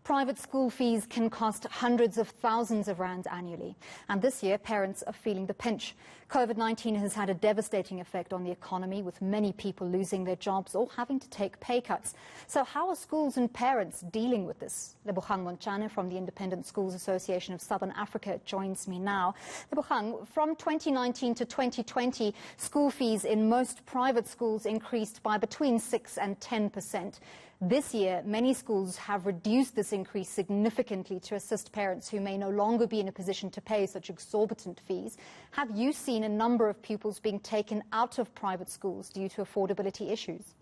Private school fees can cost hundreds of thousands of rands annually. And this year, parents are feeling the pinch. COVID-19 has had a devastating effect on the economy, with many people losing their jobs or having to take pay cuts. So how are schools and parents dealing with this? Lebogang Montjane from the Independent Schools Association of Southern Africa joins me now. Lebogang, from 2019 to 2020, school fees in most private schools increased by between 6 and 10%. This year, many schools have reduced this increase significantly to assist parents who may no longer be in a position to pay such exorbitant fees. Have you seen a number of pupils being taken out of private schools due to affordability issues?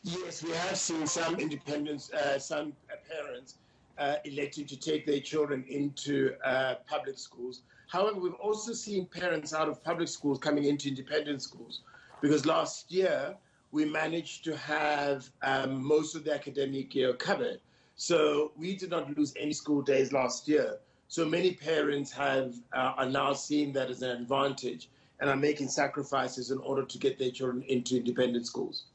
Yes, we have seen some some parents electing to take their children into public schools. However, we've also seen parents out of public schools coming into independent schools, because last year we managed to have most of the academic year covered. So we did not lose any school days last year. So many parents are now seeing that as an advantage and are making sacrifices in order to get their children into independent schools.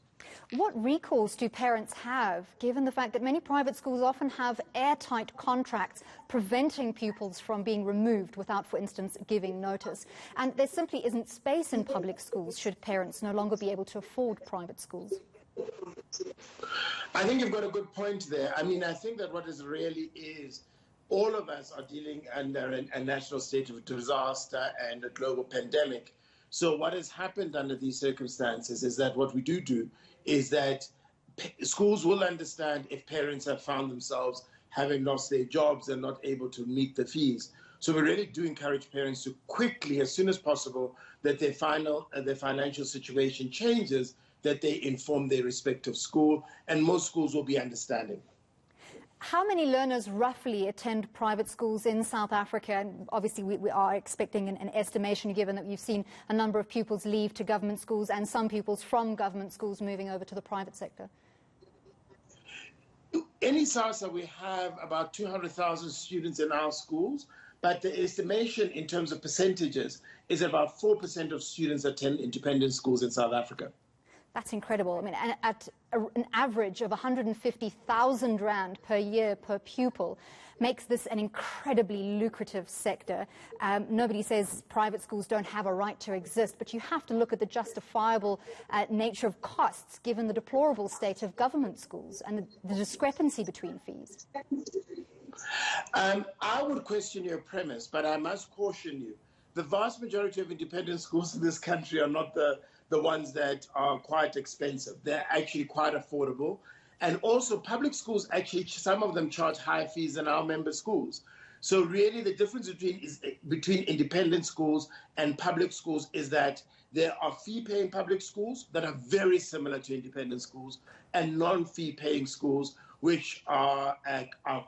What recourse do parents have, given the fact that many private schools often have airtight contracts preventing pupils from being removed without, for instance, giving notice? And there simply isn't space in public schools should parents no longer be able to afford private schools. I think you've got a good point there. I mean, I think that what is really is all of us are dealing under a national state of disaster and a global pandemic. So what has happened under these circumstances is that what we do is that schools will understand if parents have found themselves having lost their jobs and not able to meet the fees. So we really do encourage parents to quickly, as soon as possible, that their financial situation changes, that they inform their respective school, and most schools will be understanding. How many learners roughly attend private schools in South Africa? And obviously, we are expecting an estimation, given that we've seen a number of pupils leave to government schools and some pupils from government schools moving over to the private sector. In SASA, we have about 200,000 students in our schools, but the estimation in terms of percentages is about 4% of students attend independent schools in South Africa. That's incredible. I mean, at an average of 150,000 rand per year per pupil makes this an incredibly lucrative sector. Nobody says private schools don't have a right to exist, but you have to look at the justifiable nature of costs, given the deplorable state of government schools and the discrepancy between fees. I would question your premise, but I must caution you. The vast majority of independent schools in this country are not the ones that are quite expensive. They're actually quite affordable. And also public schools, actually, some of them charge higher fees than our member schools. So really the difference between independent schools and public schools is that there are fee-paying public schools that are very similar to independent schools, and non-fee paying schools, which are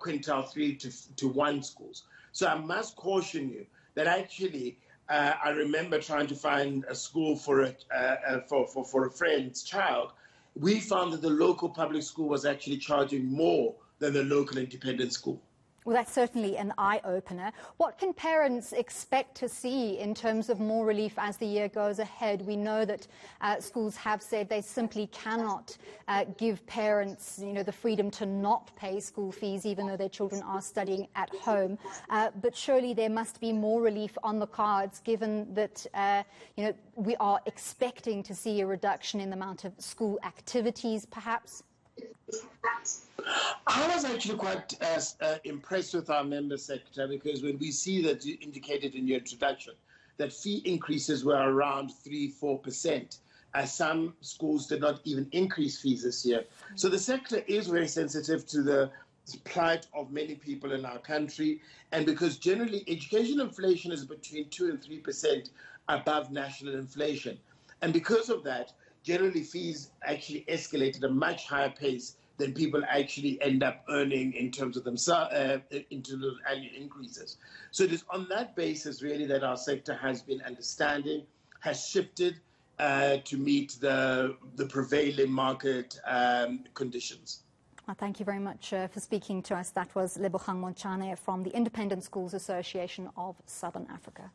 quintile 3 to 1 schools. So I must caution you that actually I remember trying to find a school for a friend's child. We found that the local public school was actually charging more than the local independent school. Well, that's certainly an eye-opener. What can parents expect to see in terms of more relief as the year goes ahead? We know that schools have said they simply cannot give parents, the freedom to not pay school fees, even though their children are studying at home. But surely there must be more relief on the cards, given that, we are expecting to see a reduction in the amount of school activities, perhaps. I was actually quite impressed with our member sector, because when we see that you indicated in your introduction that fee increases were around 3-4%, some schools did not even increase fees this year. So the sector is very sensitive to the plight of many people in our country, and because generally education inflation is between 2 and 3% above national inflation, and because of that, generally fees actually escalate at a much higher pace than people actually end up earning in terms of themselves, into the annual increases. So it is on that basis really that our sector has been understanding, has shifted to meet the prevailing market conditions. Well, thank you very much for speaking to us. That was Lebogang Montjane from the Independent Schools Association of Southern Africa.